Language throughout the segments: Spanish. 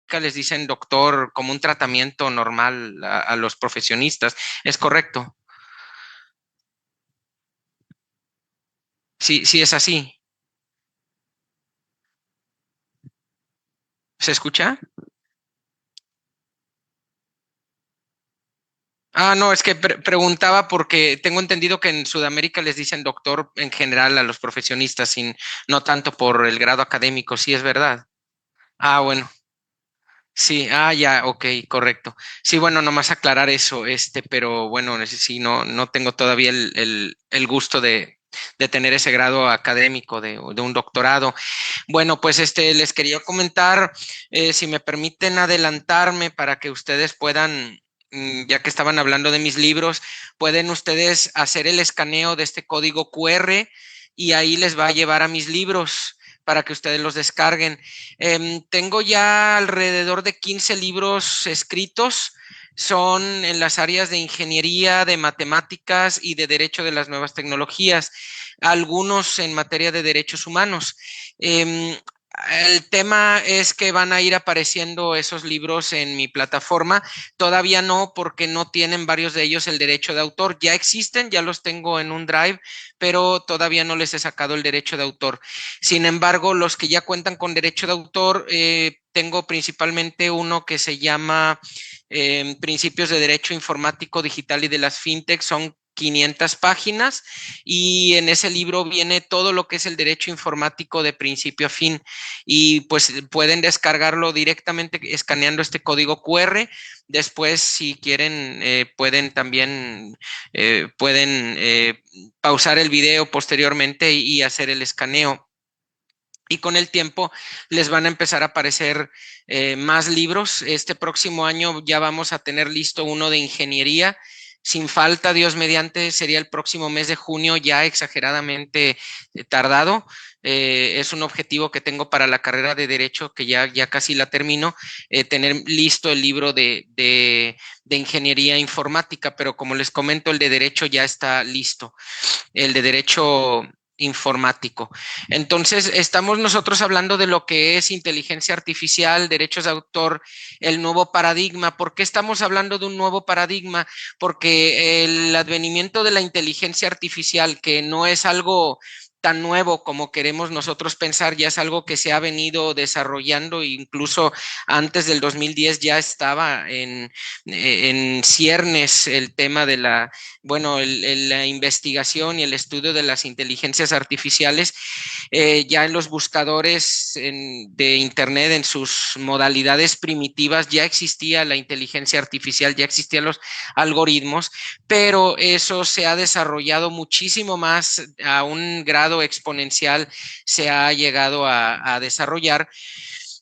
Sudamérica les dicen doctor como un tratamiento normal a los profesionistas. ¿Es correcto? Sí, sí es así. ¿Se escucha? Ah, no, es que preguntaba porque tengo entendido que en Sudamérica les dicen doctor en general a los profesionistas, sin, no tanto por el grado académico, sí es verdad. Ah, bueno, sí, ya, ok, correcto. Sí, bueno, nomás aclarar eso, pero bueno, sí, no tengo todavía el gusto de tener ese grado académico de un doctorado. Bueno, pues les quería comentar, si me permiten adelantarme para que ustedes puedan, ya que estaban hablando de mis libros, pueden ustedes hacer el escaneo de este código QR y ahí les va a llevar a mis libros para que ustedes los descarguen. Tengo ya alrededor de 15 libros escritos. Son en las áreas de ingeniería, de matemáticas y de derecho de las nuevas tecnologías, algunos en materia de derechos humanos. Em, el tema es que van a ir apareciendo esos libros en mi plataforma. Todavía no, porque no tienen varios de ellos el derecho de autor. Ya existen, ya los tengo en un Drive, pero todavía no les he sacado el derecho de autor. Sin embargo, los que ya cuentan con derecho de autor, tengo principalmente uno que se llama Principios de Derecho Informático Digital y de las FinTech. Son 500 páginas y en ese libro viene todo lo que es el derecho informático de principio a fin, y pues pueden descargarlo directamente escaneando este código QR. Después, si quieren, pueden también pueden pausar el video posteriormente y hacer el escaneo. Y con el tiempo les van a empezar a aparecer más libros. Este próximo año ya vamos a tener listo uno de ingeniería. Sin falta, Dios mediante, sería el próximo mes de junio, ya exageradamente tardado. Es un objetivo que tengo para la carrera de Derecho, que ya casi la termino, tener listo el libro de ingeniería informática, pero como les comento, el de Derecho ya está listo, el de Derecho informático. Entonces, estamos nosotros hablando de lo que es inteligencia artificial, derechos de autor, el nuevo paradigma. ¿Por qué estamos hablando de un nuevo paradigma? Porque el advenimiento de la inteligencia artificial, que no es algo tan nuevo como queremos nosotros pensar, ya es algo que se ha venido desarrollando, incluso antes del 2010 ya estaba en ciernes el tema de la investigación y el estudio de las inteligencias artificiales. Ya en los buscadores de Internet, en sus modalidades primitivas, ya existía la inteligencia artificial, ya existían los algoritmos, pero eso se ha desarrollado muchísimo más a un grado exponencial, se ha llegado a desarrollar,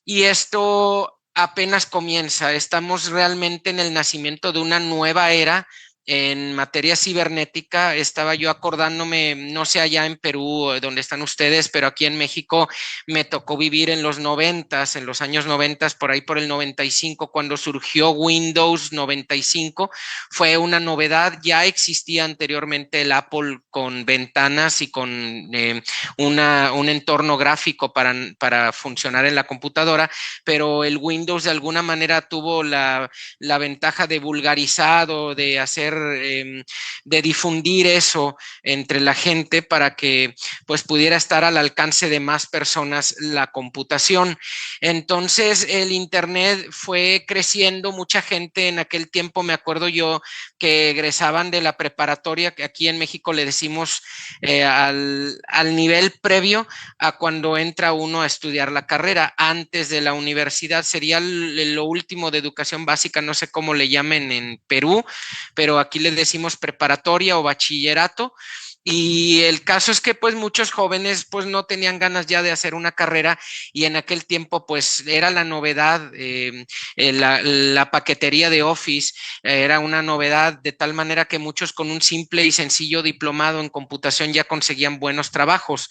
y esto apenas comienza. Estamos realmente en el nacimiento de una nueva era en materia cibernética. Estaba yo acordándome, no sé allá en Perú, donde están ustedes, pero aquí en México me tocó vivir en los noventas, en los años noventas, por ahí por el 95, cuando surgió Windows 95. Fue una novedad. Ya existía anteriormente el Apple con ventanas y con un entorno gráfico para funcionar en la computadora, pero el Windows de alguna manera tuvo la ventaja de vulgarizado, de hacer, de difundir eso entre la gente para que pues pudiera estar al alcance de más personas la computación. Entonces el Internet fue creciendo, mucha gente en aquel tiempo, me acuerdo yo, que egresaban de la preparatoria, que aquí en México le decimos al nivel previo a cuando entra uno a estudiar la carrera. Antes de la universidad sería lo último de educación básica, no sé cómo le llamen en Perú, pero aquí le decimos preparatoria o bachillerato. Y el caso es que pues muchos jóvenes pues no tenían ganas ya de hacer una carrera, y en aquel tiempo pues era la novedad, la paquetería de Office era una novedad, de tal manera que muchos con un simple y sencillo diplomado en computación ya conseguían buenos trabajos.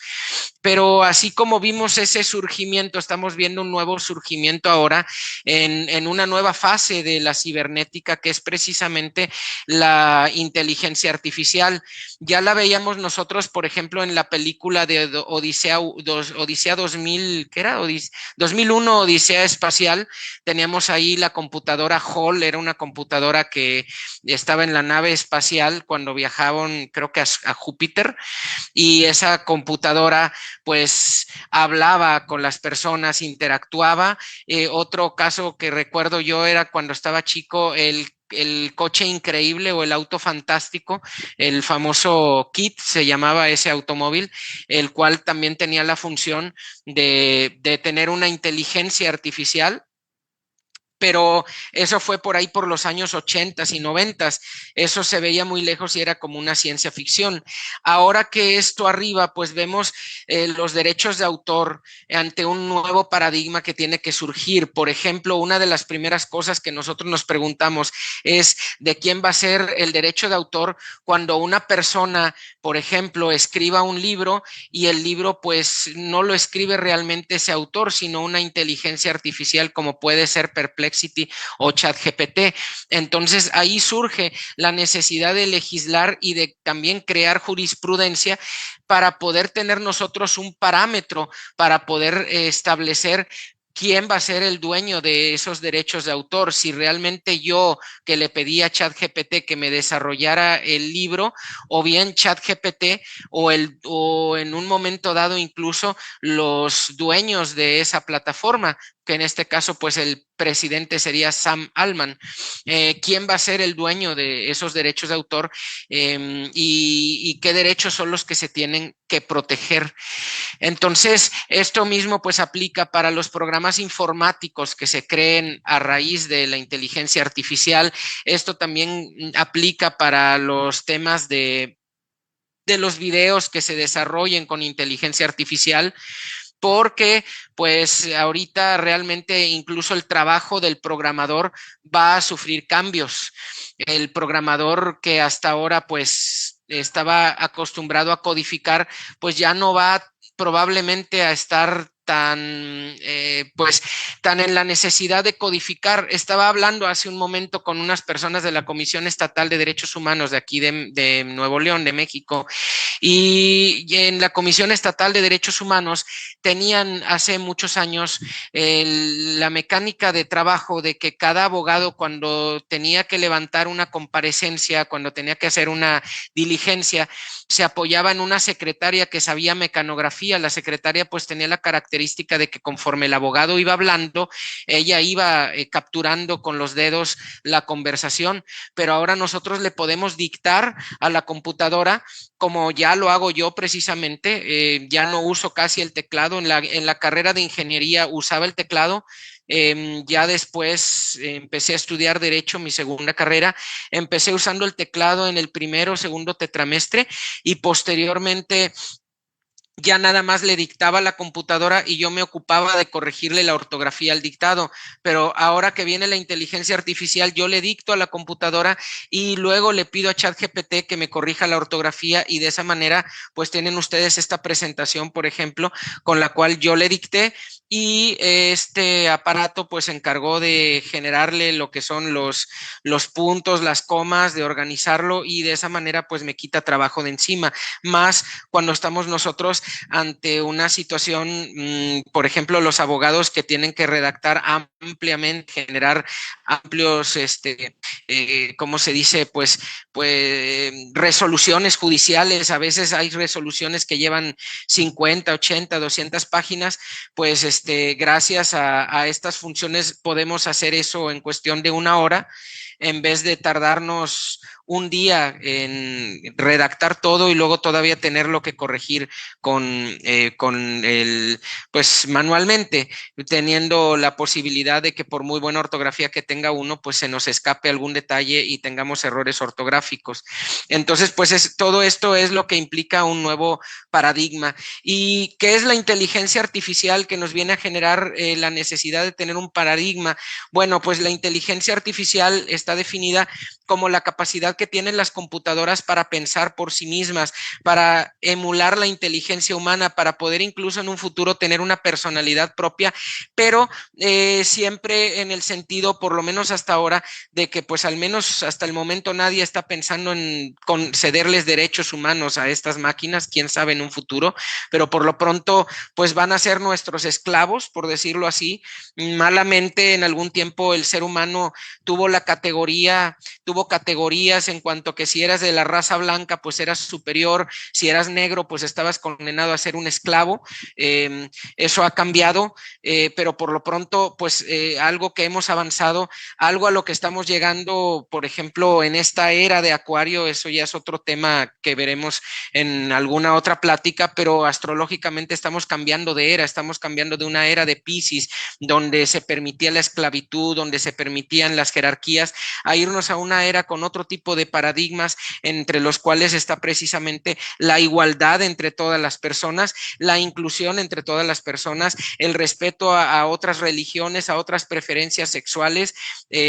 Pero así como vimos ese surgimiento, estamos viendo un nuevo surgimiento ahora en una nueva fase de la cibernética, que es precisamente la inteligencia artificial. Ya la veíamos teníamos nosotros, por ejemplo, en la película de Odisea 2000, ¿qué era? 2001, Odisea Espacial, teníamos ahí la computadora Hall, era una computadora que estaba en la nave espacial cuando viajaban, creo que a Júpiter, y esa computadora pues hablaba con las personas, interactuaba. Otro caso que recuerdo yo era cuando estaba chico, el coche increíble o el auto fantástico, el famoso Kit se llamaba ese automóvil, el cual también tenía la función de tener una inteligencia artificial, pero eso fue por ahí por los años 80 y 90. Eso se veía muy lejos y era como una ciencia ficción. Ahora que esto arriba, pues vemos los derechos de autor ante un nuevo paradigma que tiene que surgir. Por ejemplo, una de las primeras cosas que nosotros nos preguntamos es de quién va a ser el derecho de autor cuando una persona, por ejemplo, escriba un libro y el libro pues no lo escribe realmente ese autor, sino una inteligencia artificial como puede ser Perplexity o ChatGPT. Entonces ahí surge la necesidad de legislar y de también crear jurisprudencia para poder tener nosotros un parámetro para poder establecer quién va a ser el dueño de esos derechos de autor, si realmente yo que le pedí a ChatGPT que me desarrollara el libro, o bien ChatGPT o en un momento dado incluso los dueños de esa plataforma, que en este caso pues el presidente sería Sam Altman. ¿Quién va a ser el dueño de esos derechos de autor y qué derechos son los que se tienen que proteger? Entonces, esto mismo pues aplica para los programas informáticos que se creen a raíz de la inteligencia artificial. Esto también aplica para los temas de los videos que se desarrollen con inteligencia artificial, porque pues ahorita realmente incluso el trabajo del programador va a sufrir cambios. El programador que hasta ahora pues estaba acostumbrado a codificar, pues ya no va probablemente a estar pues tan en la necesidad de codificar. Estaba hablando hace un momento con unas personas de la Comisión Estatal de Derechos Humanos de aquí de Nuevo León, de México, y en la Comisión Estatal de Derechos Humanos tenían hace muchos años la mecánica de trabajo de que cada abogado cuando tenía que levantar una comparecencia, cuando tenía que hacer una diligencia, se apoyaba en una secretaria que sabía mecanografía. La secretaria pues tenía la característica de que conforme el abogado iba hablando, ella iba capturando con los dedos la conversación, pero ahora nosotros le podemos dictar a la computadora, como ya lo hago yo precisamente. Ya no uso casi el teclado. En la carrera de ingeniería usaba el teclado. Ya después empecé a estudiar Derecho, mi segunda carrera. Empecé usando el teclado en el primero o segundo tetramestre y posteriormente ya nada más le dictaba a la computadora y yo me ocupaba de corregirle la ortografía al dictado. Pero ahora que viene la inteligencia artificial, yo le dicto a la computadora y luego le pido a ChatGPT que me corrija la ortografía, y de esa manera pues tienen ustedes esta presentación, por ejemplo, con la cual yo le dicté y este aparato pues se encargó de generarle lo que son los puntos, las comas, de organizarlo, y de esa manera pues me quita trabajo de encima. Más cuando estamos nosotros ante una situación, por ejemplo, los abogados que tienen que redactar ampliamente, generar amplios, ¿cómo se dice? Pues resoluciones judiciales. A veces hay resoluciones que llevan 50, 80, 200 páginas, pues gracias a estas funciones podemos hacer eso en cuestión de una hora, en vez de tardarnos un día en redactar todo y luego todavía tenerlo que corregir con pues manualmente, teniendo la posibilidad de que por muy buena ortografía que tenga uno, pues se nos escape algún detalle y tengamos errores ortográficos. Entonces, pues todo esto es lo que implica un nuevo paradigma. ¿Y qué es la inteligencia artificial que nos viene a generar la necesidad de tener un paradigma? Bueno, pues la inteligencia artificial está está definida como la capacidad que tienen las computadoras para pensar por sí mismas, para emular la inteligencia humana, para poder incluso en un futuro tener una personalidad propia, pero siempre en el sentido, por lo menos hasta ahora, de que pues al menos hasta el momento nadie está pensando en concederles derechos humanos a estas máquinas, quién sabe en un futuro, pero por lo pronto pues van a ser nuestros esclavos, por decirlo así. Malamente en algún tiempo el ser humano tuvo categorías en cuanto que si eras de la raza blanca pues eras superior, si eras negro pues estabas condenado a ser un esclavo. Eso ha cambiado, pero por lo pronto pues algo que hemos avanzado, algo a lo que estamos llegando, por ejemplo, en esta era de Acuario, eso ya es otro tema que veremos en alguna otra plática, pero astrológicamente estamos cambiando de era, estamos cambiando de una era de Piscis, donde se permitía la esclavitud, donde se permitían las jerarquías, a irnos a una era con otro tipo de paradigmas, entre los cuales está precisamente la igualdad entre todas las personas, la inclusión entre todas las personas, el respeto a otras religiones, a otras preferencias sexuales,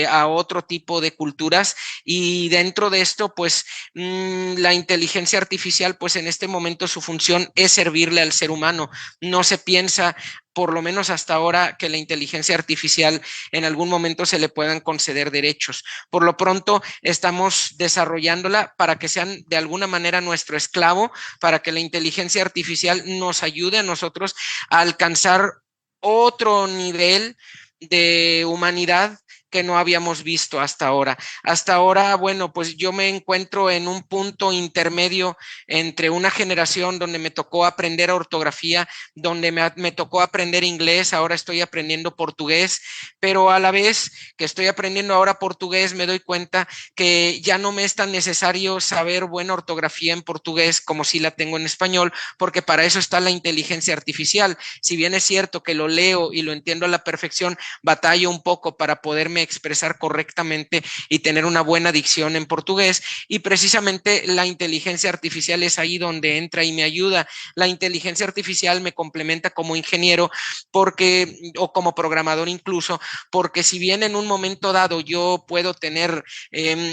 a otro tipo de culturas, y dentro de esto pues la inteligencia artificial pues en este momento su función es servirle al ser humano. No se piensa, por lo menos hasta ahora, que la inteligencia artificial en algún momento se le puedan conceder derechos. Por lo pronto estamos desarrollándola para que sean de alguna manera nuestro esclavo, para que la inteligencia artificial nos ayude a nosotros a alcanzar otro nivel de humanidad que no habíamos visto hasta ahora. Hasta ahora, bueno, pues yo me encuentro en un punto intermedio entre una generación donde me tocó aprender ortografía, donde me tocó aprender inglés, ahora estoy aprendiendo portugués, pero a la vez que estoy aprendiendo ahora portugués me doy cuenta que ya no me es tan necesario saber buena ortografía en portugués como si la tengo en español, porque para eso está la inteligencia artificial. Si bien es cierto que lo leo y lo entiendo a la perfección, batallo un poco para poderme expresar correctamente y tener una buena dicción en portugués, y precisamente la inteligencia artificial es ahí donde entra y me ayuda. La inteligencia artificial me complementa como ingeniero o como programador incluso, porque si bien en un momento dado yo puedo tener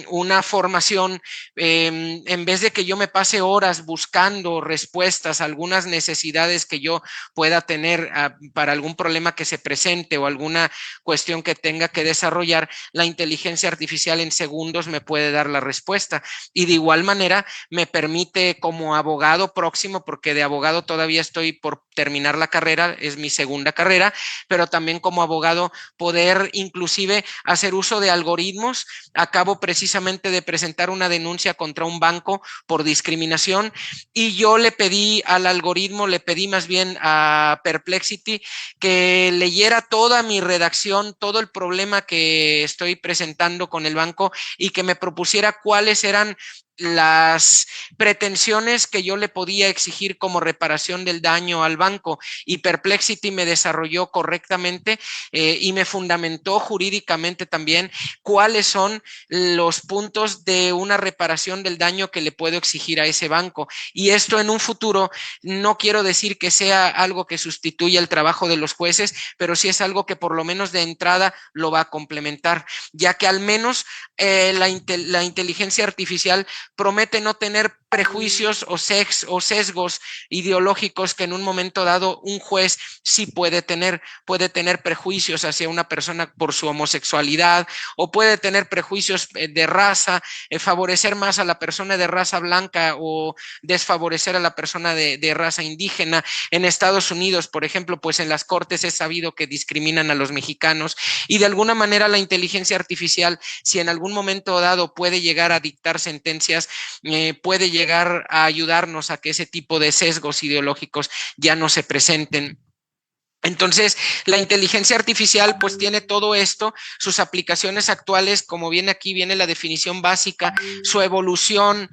una formación, en vez de que yo me pase horas buscando respuestas a algunas necesidades que yo pueda tener para algún problema que se presente o alguna cuestión que tenga que desarrollar, la inteligencia artificial en segundos me puede dar la respuesta, y de igual manera me permite como abogado próximo, porque de abogado todavía estoy por terminar la carrera, es mi segunda carrera, pero también como abogado poder inclusive hacer uso de algoritmos. Acabo precisamente de presentar una denuncia contra un banco por discriminación, y yo le pedí al algoritmo, le pedí más bien a Perplexity que leyera toda mi redacción, todo el problema que estoy presentando con el banco, y que me propusiera cuáles eran las pretensiones que yo le podía exigir como reparación del daño al banco, y Perplexity me desarrolló correctamente y me fundamentó jurídicamente también cuáles son los puntos de una reparación del daño que le puedo exigir a ese banco. Y esto en un futuro no quiero decir que sea algo que sustituya el trabajo de los jueces, pero sí es algo que por lo menos de entrada lo va a complementar, ya que al menos la inteligencia artificial promete no tener prejuicios o sesgos ideológicos que en un momento dado un juez sí puede tener prejuicios hacia una persona por su homosexualidad, o puede tener prejuicios de raza, favorecer más a la persona de raza blanca o desfavorecer a la persona de raza indígena. En Estados Unidos, por ejemplo, pues en las cortes es sabido que discriminan a los mexicanos, y de alguna manera la inteligencia artificial, si en algún momento dado puede llegar a dictar sentencias, puede llegar a ayudarnos a que ese tipo de sesgos ideológicos ya no se presenten. Entonces, la inteligencia artificial pues tiene todo esto, sus aplicaciones actuales, como viene aquí, viene la definición básica, su evolución,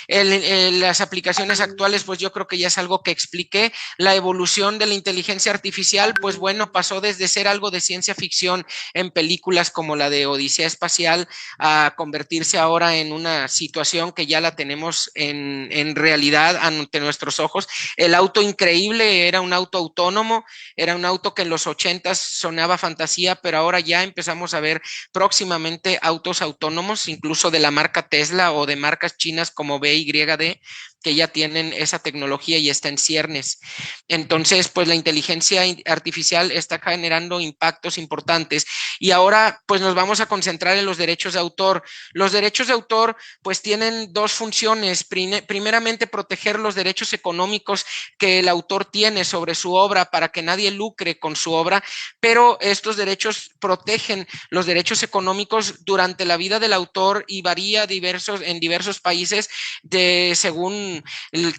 las aplicaciones actuales, pues yo creo que ya es algo que expliqué. La evolución de la inteligencia artificial, pues bueno, pasó desde ser algo de ciencia ficción en películas como la de Odisea Espacial a convertirse ahora en una situación que ya la tenemos en realidad ante nuestros ojos. El auto increíble era un auto autónomo, autónomo era un auto que en los 80 sonaba fantasía, pero ahora ya empezamos a ver próximamente autos autónomos, incluso de la marca Tesla o de marcas chinas como BYD, que ya tienen esa tecnología y está en ciernes. Entonces, pues la inteligencia artificial está generando impactos importantes y ahora pues nos vamos a concentrar en los derechos de autor. Los derechos de autor pues tienen dos funciones. Primeramente, proteger los derechos económicos que el autor tiene sobre su obra para que nadie lucre con su obra, pero estos derechos protegen los derechos económicos durante la vida del autor y varía en diversos países según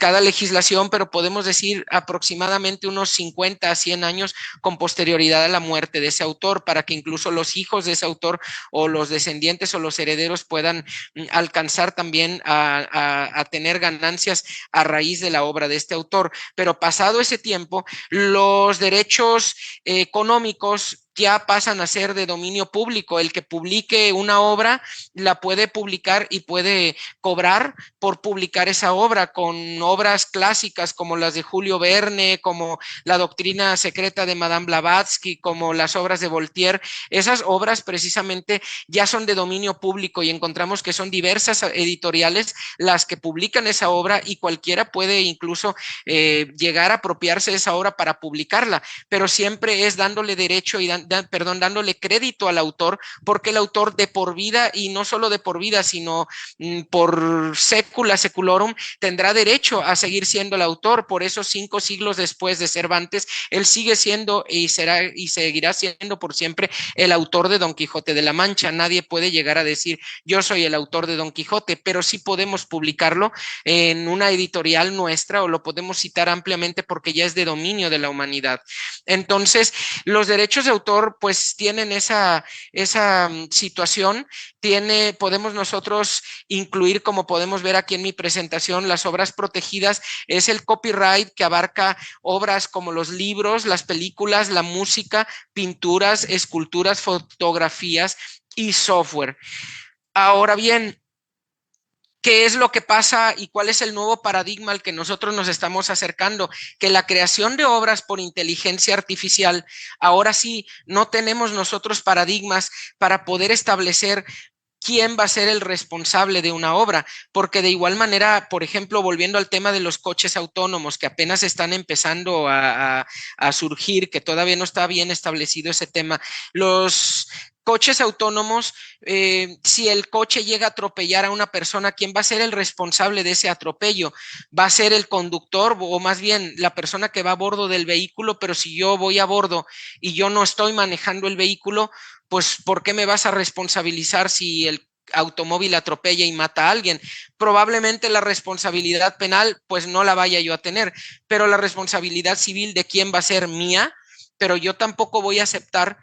cada legislación, pero podemos decir aproximadamente unos 50 a 100 años con posterioridad a la muerte de ese autor, para que incluso los hijos de ese autor o los descendientes o los herederos puedan alcanzar también a tener ganancias a raíz de la obra de este autor. Pero pasado ese tiempo, los derechos económicos ya pasan a ser de dominio público. El que publique una obra la puede publicar y puede cobrar por publicar esa obra, con obras clásicas como las de Julio Verne, como La doctrina secreta de Madame Blavatsky, como las obras de Voltaire. Esas obras precisamente ya son de dominio público y encontramos que son diversas editoriales las que publican esa obra y cualquiera puede incluso llegar a apropiarse de esa obra para publicarla, pero siempre es dándole derecho y dándole crédito al autor, porque el autor de por vida, y no solo de por vida, sino por sécula seculorum, tendrá derecho a seguir siendo el autor. Por eso 5 siglos después de Cervantes, él sigue siendo y será y seguirá siendo por siempre el autor de Don Quijote de la Mancha. Nadie puede llegar a decir yo soy el autor de Don Quijote, pero sí podemos publicarlo en una editorial nuestra o lo podemos citar ampliamente porque ya es de dominio de la humanidad. Entonces, los derechos de autor pues tienen esa situación. Podemos nosotros incluir, como podemos ver aquí en mi presentación, las obras protegidas. Es el copyright, que abarca obras como los libros, las películas, la música, pinturas, esculturas, fotografías y software. Ahora bien, ¿qué es lo que pasa y cuál es el nuevo paradigma al que nosotros nos estamos acercando? Que la creación de obras por inteligencia artificial, ahora sí, no tenemos nosotros paradigmas para poder establecer quién va a ser el responsable de una obra, porque de igual manera, por ejemplo, volviendo al tema de los coches autónomos que apenas están empezando a surgir, que todavía no está bien establecido ese tema, los coches autónomos, si el coche llega a atropellar a una persona, ¿quién va a ser el responsable de ese atropello? ¿Va a ser el conductor o más bien la persona que va a bordo del vehículo? Pero si yo voy a bordo y yo no estoy manejando el vehículo, pues ¿por qué me vas a responsabilizar si el automóvil atropella y mata a alguien? Probablemente la responsabilidad penal pues no la vaya yo a tener, pero la responsabilidad civil de quién va a ser mía, pero yo tampoco voy a aceptar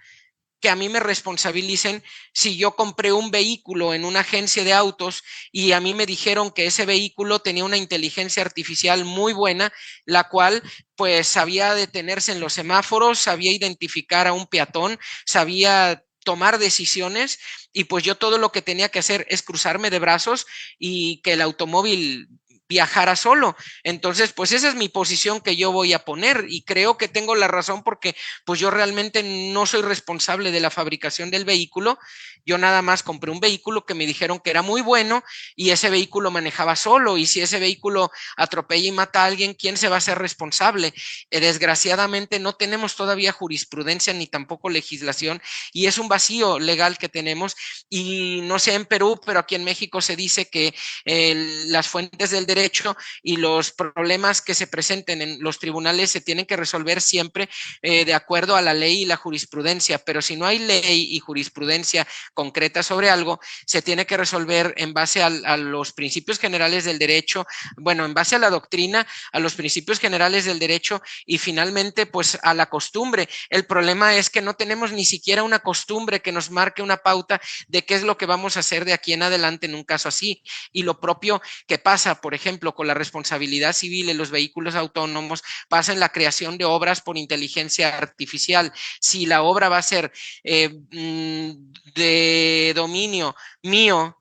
que a mí me responsabilicen si yo compré un vehículo en una agencia de autos y a mí me dijeron que ese vehículo tenía una inteligencia artificial muy buena, la cual pues sabía detenerse en los semáforos, sabía identificar a un peatón, sabía tomar decisiones y pues yo todo lo que tenía que hacer es cruzarme de brazos y que el automóvil viajara solo. Entonces, pues esa es mi posición que yo voy a poner y creo que tengo la razón porque pues yo realmente no soy responsable de la fabricación del vehículo. Yo nada más compré un vehículo que me dijeron que era muy bueno y ese vehículo manejaba solo, y si ese vehículo atropella y mata a alguien, ¿quién se va a hacer responsable? Desgraciadamente no tenemos todavía jurisprudencia ni tampoco legislación y es un vacío legal que tenemos, y no sé en Perú, pero aquí en México se dice que las fuentes del derecho y los problemas que se presenten en los tribunales se tienen que resolver siempre de acuerdo a la ley y la jurisprudencia, pero si no hay ley y jurisprudencia concreta sobre algo, se tiene que resolver en base a los principios generales del derecho, bueno, en base a la doctrina, a los principios generales del derecho y finalmente pues a la costumbre. El problema es que no tenemos ni siquiera una costumbre que nos marque una pauta de qué es lo que vamos a hacer de aquí en adelante en un caso así. Y lo propio que pasa, por ejemplo, con la responsabilidad civil en los vehículos autónomos, pasa en la creación de obras por inteligencia artificial. Si la obra va a ser de dominio mío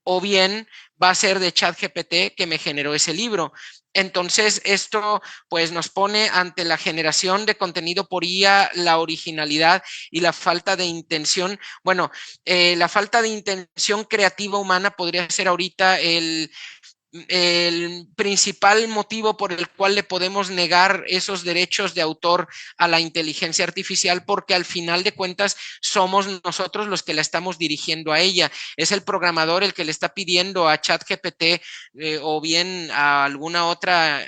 o bien va a ser de ChatGPT que me generó ese libro. Entonces, esto pues nos pone ante la generación de contenido por IA, la originalidad y la falta de intención. Bueno, la falta de intención creativa humana podría ser ahorita el principal motivo por el cual le podemos negar esos derechos de autor a la inteligencia artificial, porque al final de cuentas somos nosotros los que la estamos dirigiendo a ella. Es el programador el que le está pidiendo a ChatGPT o bien a alguna otra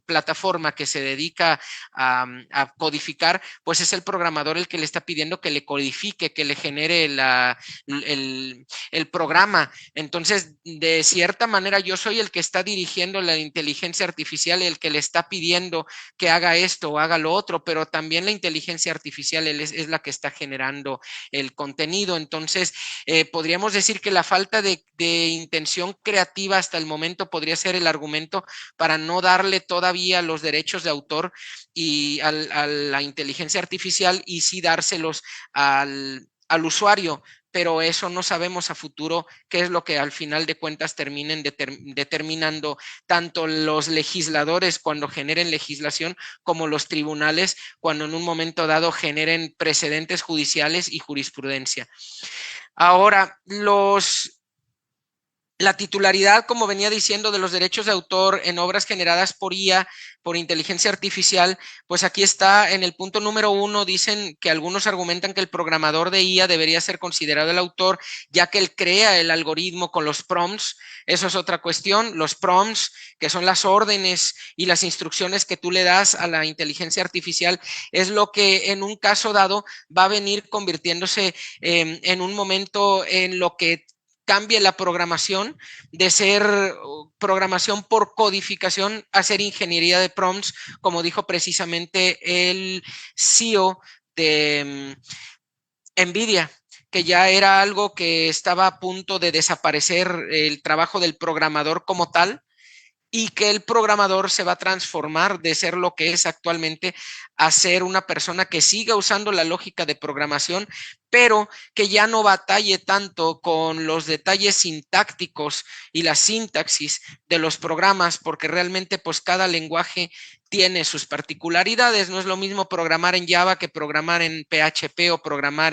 plataforma que se dedica a codificar, pues es el programador el que le está pidiendo que le codifique, que le genere el programa. Entonces, de cierta manera, yo soy el que está dirigiendo la inteligencia artificial, el que le está pidiendo que haga esto o haga lo otro, pero también la inteligencia artificial es la que está generando el contenido. Entonces, podríamos decir que la falta de intención creativa hasta el momento podría ser el argumento para no darle todavía los derechos de autor y a la inteligencia artificial y sí dárselos al usuario, pero eso no sabemos a futuro qué es lo que al final de cuentas terminen determinando tanto los legisladores cuando generen legislación como los tribunales cuando en un momento dado generen precedentes judiciales y jurisprudencia. Ahora, la titularidad, como venía diciendo, de los derechos de autor en obras generadas por IA, por inteligencia artificial, pues aquí está en el punto número 1, dicen que algunos argumentan que el programador de IA debería ser considerado el autor, ya que él crea el algoritmo con los prompts. Eso es otra cuestión. Los prompts, que son las órdenes y las instrucciones que tú le das a la inteligencia artificial, es lo que en un caso dado va a venir convirtiéndose en un momento en lo que cambie la programación de ser programación por codificación a ser ingeniería de prompts, como dijo precisamente el CEO de NVIDIA, que ya era algo que estaba a punto de desaparecer el trabajo del programador como tal, y que el programador se va a transformar de ser lo que es actualmente a ser una persona que siga usando la lógica de programación, pero que ya no batalle tanto con los detalles sintácticos y la sintaxis de los programas, porque realmente pues cada lenguaje tiene sus particularidades. No es lo mismo programar en Java que programar en PHP o programar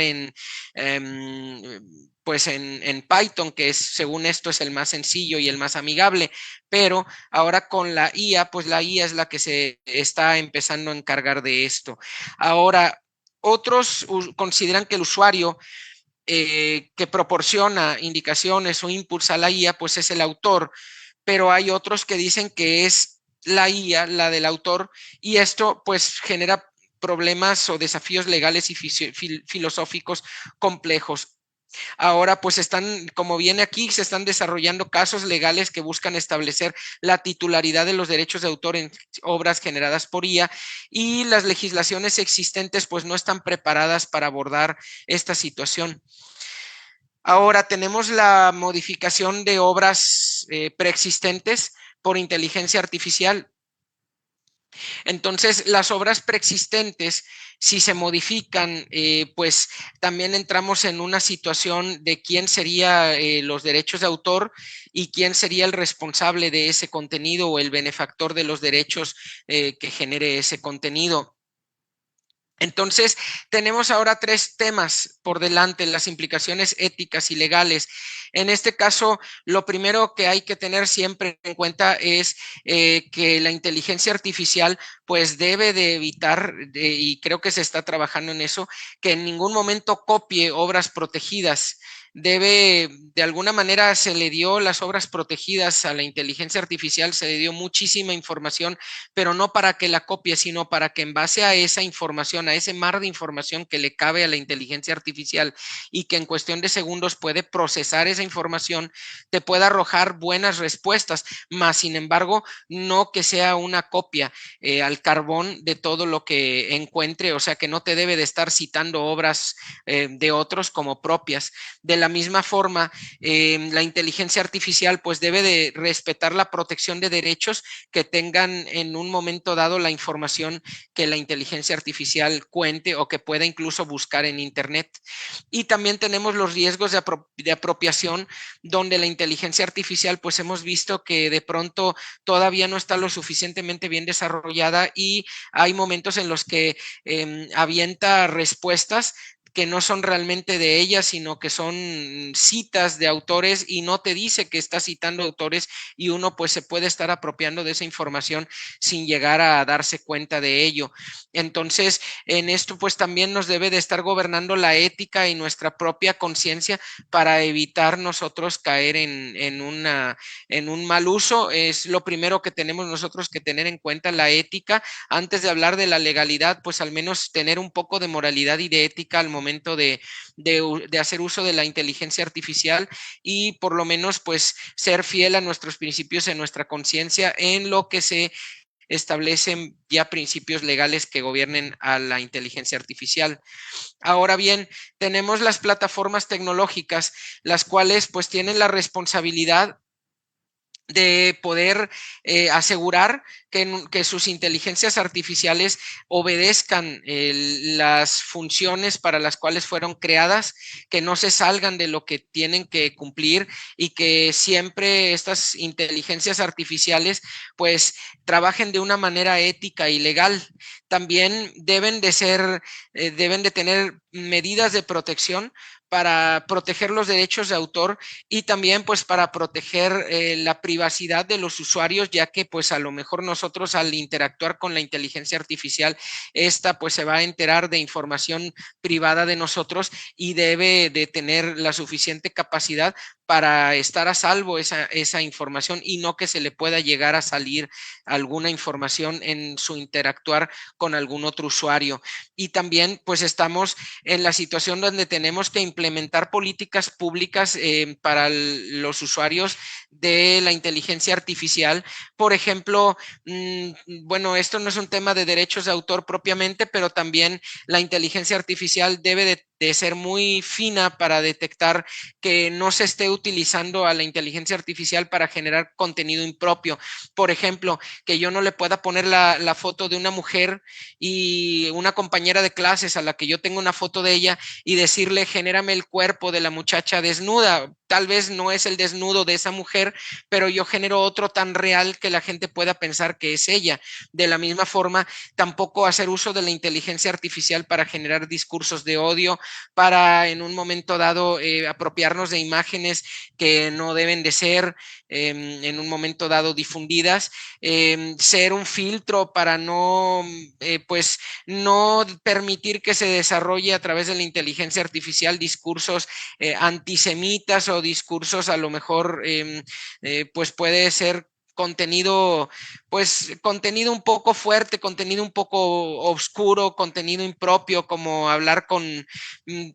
pues en Python, que es, según esto es el más sencillo y el más amigable, pero ahora con la IA, pues la IA es la que se está empezando a encargar de esto. Ahora, otros consideran que el usuario que proporciona indicaciones o inputs a la IA, pues es el autor, pero hay otros que dicen que es la IA, la del autor, y esto pues genera problemas o desafíos legales y filosóficos complejos. Ahora, pues están, como viene aquí, se están desarrollando casos legales que buscan establecer la titularidad de los derechos de autor en obras generadas por IA, y las legislaciones existentes pues no están preparadas para abordar esta situación. Ahora tenemos la modificación de obras preexistentes por inteligencia artificial. Entonces, las obras preexistentes, si se modifican, pues también entramos en una situación de quién sería los derechos de autor y quién sería el responsable de ese contenido o el benefactor de los derechos que genere ese contenido. Entonces, tenemos ahora 3 temas por delante, las implicaciones éticas y legales. En este caso, lo primero que hay que tener siempre en cuenta es que la inteligencia artificial pues debe de evitar, y creo que se está trabajando en eso, que en ningún momento copie obras protegidas. Debe, de alguna manera, se le dio las obras protegidas a la inteligencia artificial, se le dio muchísima información, pero no para que la copie, sino para que en base a esa información, a ese mar de información que le cabe a la inteligencia artificial y que en cuestión de segundos puede procesar esa información, te pueda arrojar buenas respuestas, más sin embargo, no que sea una copia al carbón de todo lo que encuentre, o sea que no te debe de estar citando obras de otros como propias. De la misma forma, la inteligencia artificial pues debe de respetar la protección de derechos que tengan en un momento dado la información que la inteligencia artificial cuente o que pueda incluso buscar en Internet. Y también tenemos los riesgos de apropiación situación donde la inteligencia artificial, pues hemos visto que de pronto todavía no está lo suficientemente bien desarrollada y hay momentos en los que avienta respuestas que no son realmente de ella, sino que son citas de autores y no te dice que está citando autores y uno pues se puede estar apropiando de esa información sin llegar a darse cuenta de ello. Entonces, en esto pues también nos debe de estar gobernando la ética y nuestra propia conciencia para evitar nosotros caer en un mal uso. Es lo primero que tenemos nosotros que tener en cuenta, la ética. Antes de hablar de la legalidad, pues al menos tener un poco de moralidad y de ética al momento de hacer uso de la inteligencia artificial y por lo menos pues ser fiel a nuestros principios, en nuestra conciencia, en lo que se establecen ya principios legales que gobiernen a la inteligencia artificial. Ahora bien, tenemos las plataformas tecnológicas, las cuales pues tienen la responsabilidad de poder asegurar que sus inteligencias artificiales obedezcan las funciones para las cuales fueron creadas, que no se salgan de lo que tienen que cumplir y que siempre estas inteligencias artificiales pues trabajen de una manera ética y legal. También deben de tener medidas de protección para proteger los derechos de autor y también pues para proteger la privacidad de los usuarios, ya que pues a lo mejor nosotros al interactuar con la inteligencia artificial, esta pues se va a enterar de información privada de nosotros y debe de tener la suficiente capacidad para estar a salvo esa información y no que se le pueda llegar a salir alguna información en su interactuar con algún otro usuario. Y también pues estamos en la situación donde tenemos que implementar políticas públicas para los usuarios de la inteligencia artificial. Por ejemplo, bueno, esto no es un tema de derechos de autor propiamente, pero también la inteligencia artificial debe de ser muy fina para detectar que no se esté utilizando a la inteligencia artificial para generar contenido impropio. Por ejemplo, que yo no le pueda poner la foto de una mujer y una compañera de clases a la que yo tengo una foto de ella y decirle, genérame el cuerpo de la muchacha desnuda. Tal vez no es el desnudo de esa mujer, pero yo genero otro tan real que la gente pueda pensar que es ella. De la misma forma, tampoco hacer uso de la inteligencia artificial para generar discursos de odio, para en un momento dado apropiarnos de imágenes que no deben de ser en un momento dado difundidas, ser un filtro para no, pues, no permitir que se desarrolle a través de la inteligencia artificial discursos antisemitas o discursos a lo mejor, pues puede ser contenido, pues contenido un poco fuerte, contenido un poco oscuro, contenido impropio, como hablar con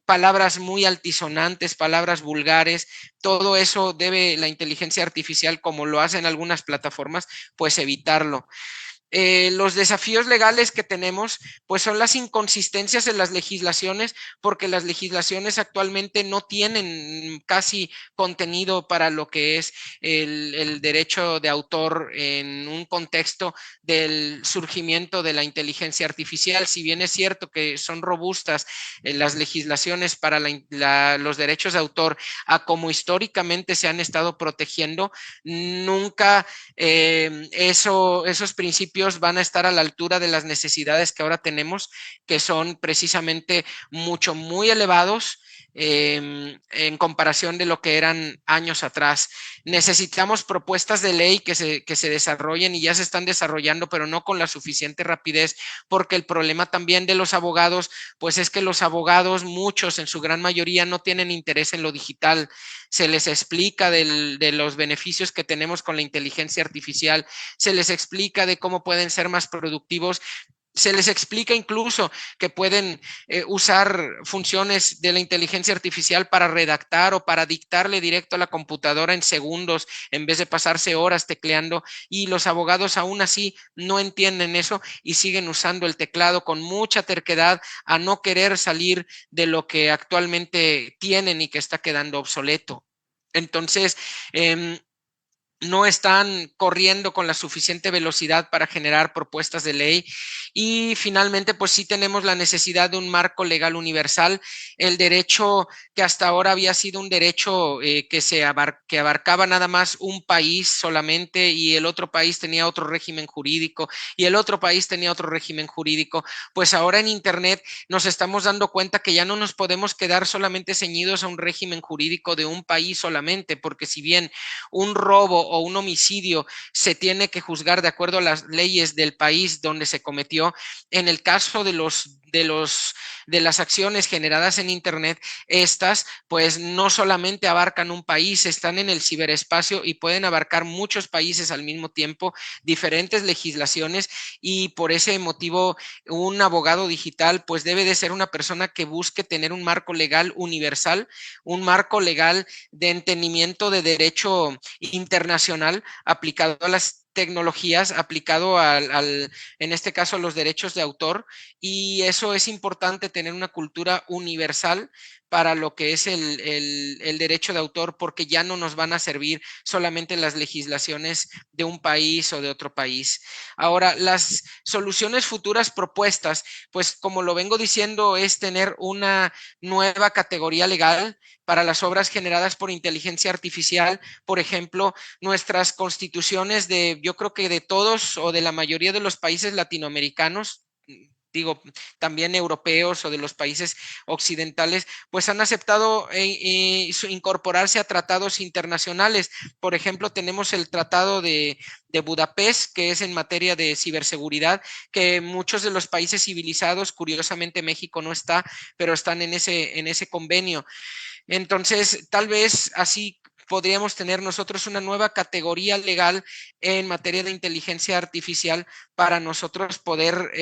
palabras muy altisonantes, palabras vulgares. Todo eso debe la inteligencia artificial, como lo hacen algunas plataformas, pues evitarlo. Los desafíos legales que tenemos, pues son las inconsistencias en las legislaciones, porque las legislaciones actualmente no tienen casi contenido para lo que es el derecho de autor en un contexto del surgimiento de la inteligencia artificial. Si bien es cierto que son robustas las legislaciones para los derechos de autor, a como históricamente se han estado protegiendo, nunca esos principios van a estar a la altura de las necesidades que ahora tenemos, que son precisamente muy elevados en comparación de lo que eran años atrás. Necesitamos propuestas de ley que se desarrollen y ya se están desarrollando, pero no con la suficiente rapidez, porque el problema también de los abogados, pues es que los abogados, muchos en su gran mayoría, no tienen interés en lo digital. Se les explica de los beneficios que tenemos con la inteligencia artificial, se les explica de cómo pueden ser más productivos, se les explica incluso que pueden usar funciones de la inteligencia artificial para redactar o para dictarle directo a la computadora en segundos en vez de pasarse horas tecleando, y los abogados aún así no entienden eso y siguen usando el teclado con mucha terquedad a no querer salir de lo que actualmente tienen y que está quedando obsoleto. Entonces, no están corriendo con la suficiente velocidad para generar propuestas de ley. Y finalmente, pues sí tenemos la necesidad de un marco legal universal. El derecho que hasta ahora había sido un derecho que abarcaba nada más un país solamente, y el otro país tenía otro régimen jurídico y el otro país tenía otro régimen jurídico, pues ahora en Internet nos estamos dando cuenta que ya no nos podemos quedar solamente ceñidos a un régimen jurídico de un país solamente, porque si bien un robo o un homicidio se tiene que juzgar de acuerdo a las leyes del país donde se cometió, en el caso de las acciones generadas en Internet, estas pues no solamente abarcan un país, están en el ciberespacio y pueden abarcar muchos países al mismo tiempo, diferentes legislaciones, y por ese motivo un abogado digital pues debe de ser una persona que busque tener un marco legal universal, un marco legal de entendimiento de derecho internacional aplicado a las tecnologías, aplicado en este caso, a los derechos de autor, y eso es importante, tener una cultura universal para lo que es el derecho de autor, porque ya no nos van a servir solamente las legislaciones de un país o de otro país. Ahora, las soluciones futuras propuestas, pues como lo vengo diciendo, es tener una nueva categoría legal para las obras generadas por inteligencia artificial. Por ejemplo, nuestras constituciones yo creo que de todos o de la mayoría de los países latinoamericanos, digo, también europeos o de los países occidentales, pues han aceptado incorporarse a tratados internacionales. Por ejemplo, tenemos el Tratado de Budapest, que es en materia de ciberseguridad, que muchos de los países civilizados, curiosamente México no está, pero están en ese convenio. Entonces, tal vez así podríamos tener nosotros una nueva categoría legal en materia de inteligencia artificial para nosotros poder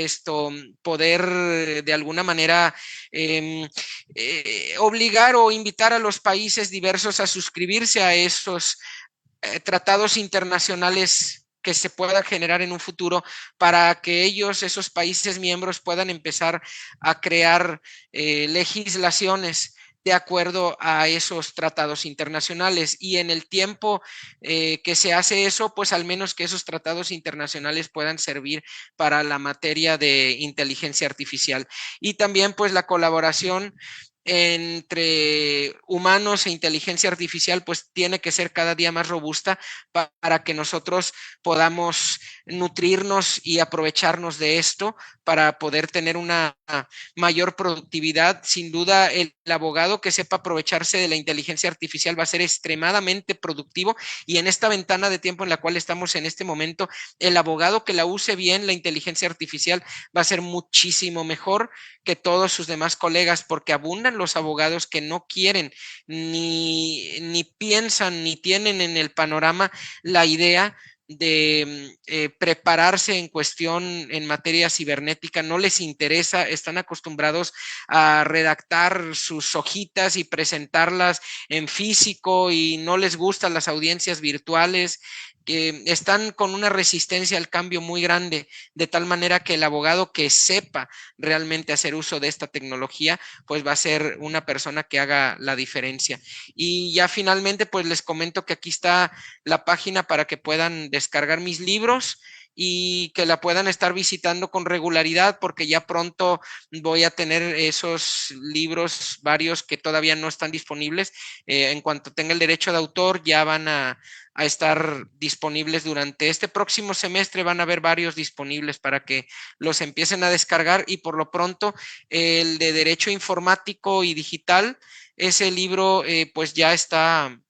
de alguna manera obligar o invitar a los países diversos a suscribirse a esos tratados internacionales que se pueda generar en un futuro, para que ellos, esos países miembros, puedan empezar a crear legislaciones de acuerdo a esos tratados internacionales. Y en el tiempo que se hace eso, pues al menos que esos tratados internacionales puedan servir para la materia de inteligencia artificial. Y también pues la colaboración entre humanos e inteligencia artificial pues tiene que ser cada día más robusta para que nosotros podamos nutrirnos y aprovecharnos de esto para poder tener una mayor productividad. Sin duda, el abogado que sepa aprovecharse de la inteligencia artificial va a ser extremadamente productivo, y en esta ventana de tiempo en la cual estamos en este momento, el abogado que la use bien, la inteligencia artificial, va a ser muchísimo mejor que todos sus demás colegas, porque abundan los abogados que no quieren ni piensan ni tienen en el panorama la idea de prepararse en cuestión en materia cibernética. No les interesa, están acostumbrados a redactar sus hojitas y presentarlas en físico, y no les gustan las audiencias virtuales, que están con una resistencia al cambio muy grande, de tal manera que el abogado que sepa realmente hacer uso de esta tecnología, pues va a ser una persona que haga la diferencia. Y ya finalmente, pues les comento que aquí está la página para que puedan descargar mis libros y que la puedan estar visitando con regularidad, porque ya pronto voy a tener esos libros, varios que todavía no están disponibles. En cuanto tenga el derecho de autor, ya van a estar disponibles durante este próximo semestre. Van a haber varios disponibles para que los empiecen a descargar, y por lo pronto el de Derecho Informático y Digital, ese libro pues ya está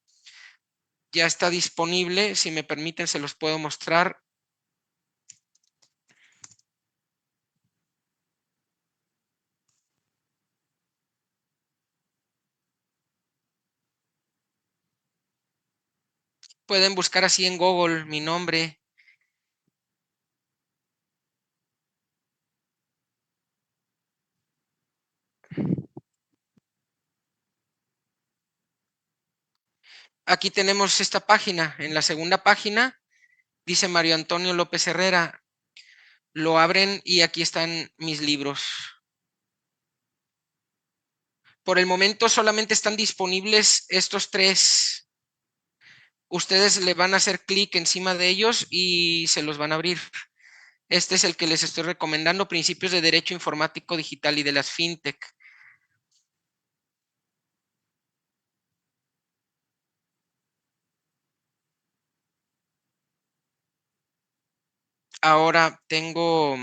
disponible. Si me permiten, se los puedo mostrar. Pueden buscar así en Google mi nombre. Aquí tenemos esta página. En la segunda página dice Mario Antonio López Herrera. Lo abren y aquí están mis libros. Por el momento solamente están disponibles estos tres. Ustedes le van a hacer clic encima de ellos y se los van a abrir. Este es el que les estoy recomendando, Principios de Derecho Informático Digital y de las FinTech. Ahora tengo,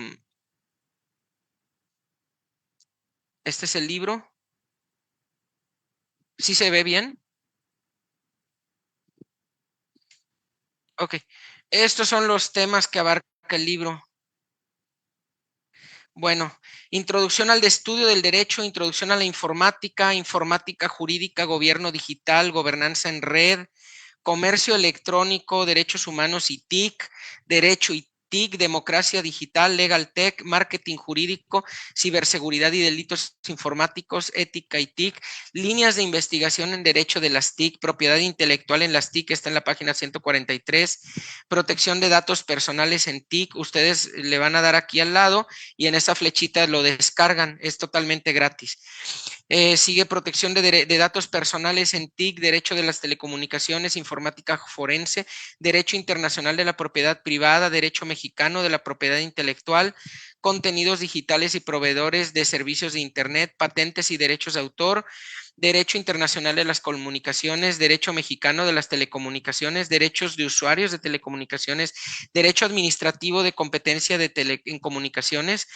este es el libro. ¿Sí se ve bien? Ok. Estos son los temas que abarca el libro. Bueno, introducción al estudio del derecho, introducción a la informática, informática jurídica, gobierno digital, gobernanza en red, comercio electrónico, derechos humanos y TIC, derecho y TIC, democracia digital, legal tech, marketing jurídico, ciberseguridad y delitos informáticos, ética y TIC, líneas de investigación en derecho de las TIC, propiedad intelectual en las TIC, está en la página 143, protección de datos personales en TIC, ustedes le van a dar aquí al lado y en esa flechita lo descargan, es totalmente gratis. Sigue protección de datos personales en TIC, derecho de las telecomunicaciones, informática forense, derecho internacional de la propiedad privada, derecho mexicano de la propiedad intelectual, contenidos digitales y proveedores de servicios de Internet, patentes y derechos de autor, derecho internacional de las comunicaciones, derecho mexicano de las telecomunicaciones, derechos de usuarios de telecomunicaciones, derecho administrativo de competencia de telecomunicaciones,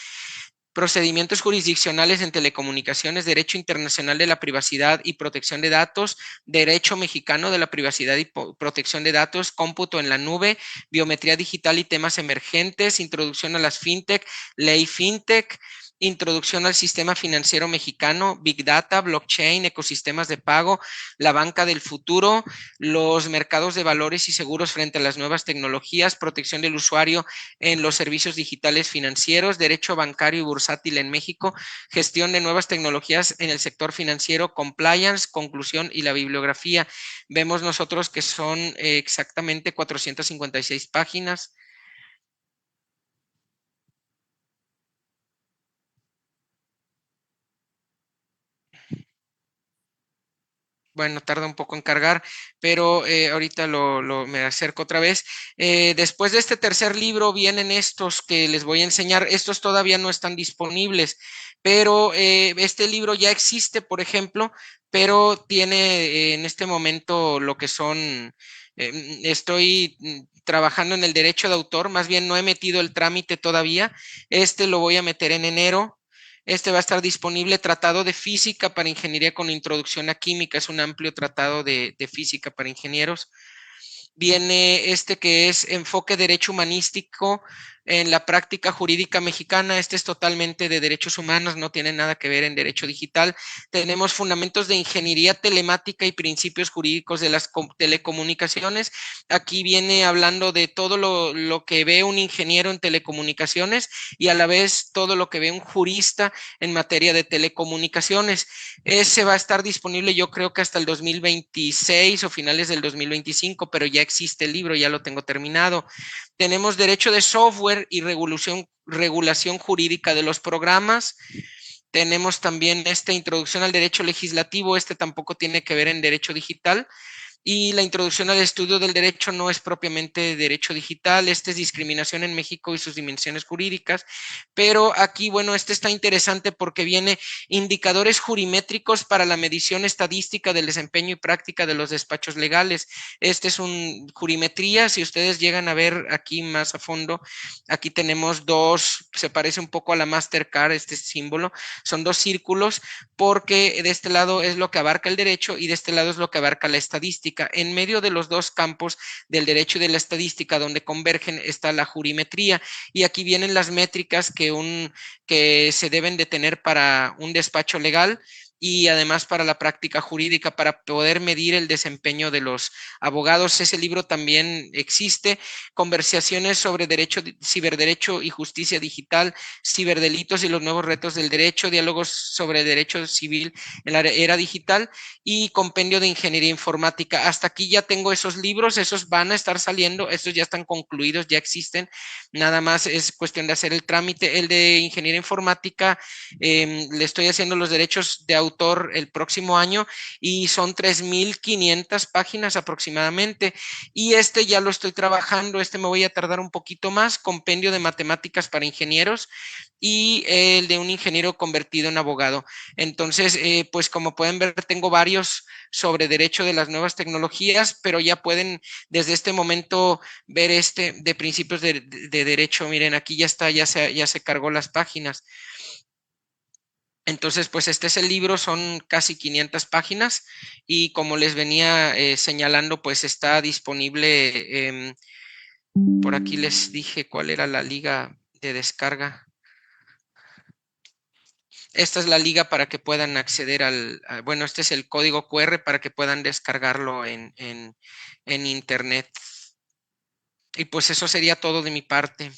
procedimientos jurisdiccionales en telecomunicaciones, derecho internacional de la privacidad y protección de datos, derecho mexicano de la privacidad y protección de datos, cómputo en la nube, biometría digital y temas emergentes, introducción a las fintech, ley fintech, introducción al sistema financiero mexicano, Big Data, blockchain, ecosistemas de pago, la banca del futuro, los mercados de valores y seguros frente a las nuevas tecnologías, protección del usuario en los servicios digitales financieros, derecho bancario y bursátil en México, gestión de nuevas tecnologías en el sector financiero, compliance, conclusión y la bibliografía. Vemos nosotros que son exactamente 456 páginas. Bueno, tarda un poco en cargar, pero ahorita me acerco otra vez. Después de este tercer libro vienen estos que les voy a enseñar. Estos todavía no están disponibles, pero este libro ya existe, por ejemplo, pero tiene en este momento lo que son, estoy trabajando en el derecho de autor, más bien no he metido el trámite todavía. Este lo voy a meter en enero. Este va a estar disponible, Tratado de Física para Ingeniería con Introducción a Química, es un amplio tratado de física para ingenieros. Viene este que es Enfoque Derecho Humanístico en la práctica jurídica mexicana. Este es totalmente de derechos humanos, no tiene nada que ver en derecho digital. Tenemos Fundamentos de Ingeniería Telemática y Principios Jurídicos de las Telecomunicaciones. Aquí viene hablando de todo lo que ve un ingeniero en telecomunicaciones y a la vez todo lo que ve un jurista en materia de telecomunicaciones. Ese va a estar disponible yo creo que hasta el 2026 o finales del 2025, pero ya existe el libro, ya lo tengo terminado. Tenemos derecho de software y regulación jurídica de los programas. Tenemos también esta introducción al derecho legislativo, este tampoco tiene que ver en derecho digital. Y la introducción al estudio del derecho no es propiamente derecho digital, este es discriminación en México y sus dimensiones jurídicas, pero aquí, bueno, este está interesante porque viene indicadores jurimétricos para la medición estadística del desempeño y práctica de los despachos legales. Este es un jurimetría, si ustedes llegan a ver aquí más a fondo, aquí tenemos dos, se parece un poco a la Mastercard, este símbolo, son dos círculos porque de este lado es lo que abarca el derecho y de este lado es lo que abarca la estadística. En medio de los dos campos del derecho y de la estadística donde convergen está la jurimetría y aquí vienen las métricas que se deben de tener para un despacho legal y además para la práctica jurídica, para poder medir el desempeño de los abogados. Ese libro también existe, Conversaciones sobre derecho, ciberderecho y justicia digital, ciberdelitos y los nuevos retos del derecho, diálogos sobre derecho civil en la era digital y compendio de ingeniería informática. Hasta aquí ya tengo esos libros, esos van a estar saliendo, estos ya están concluidos, ya existen, nada más es cuestión de hacer el trámite. El de ingeniería informática, le estoy haciendo los derechos de autor autor el próximo año y son 3,500 páginas aproximadamente. Y este ya lo estoy trabajando, este me voy a tardar un poquito más, compendio de matemáticas para ingenieros y el de un ingeniero convertido en abogado. Entonces, pues como pueden ver, tengo varios sobre derecho de las nuevas tecnologías, pero ya pueden desde este momento ver este de principios de derecho. Miren, aquí ya está, ya se cargó las páginas. Entonces, pues este es el libro, son casi 500 páginas y como les venía señalando, pues está disponible. Por aquí les dije cuál era la liga de descarga. Esta es la liga para que puedan acceder bueno, este es el código QR para que puedan descargarlo en internet. Y pues eso sería todo de mi parte.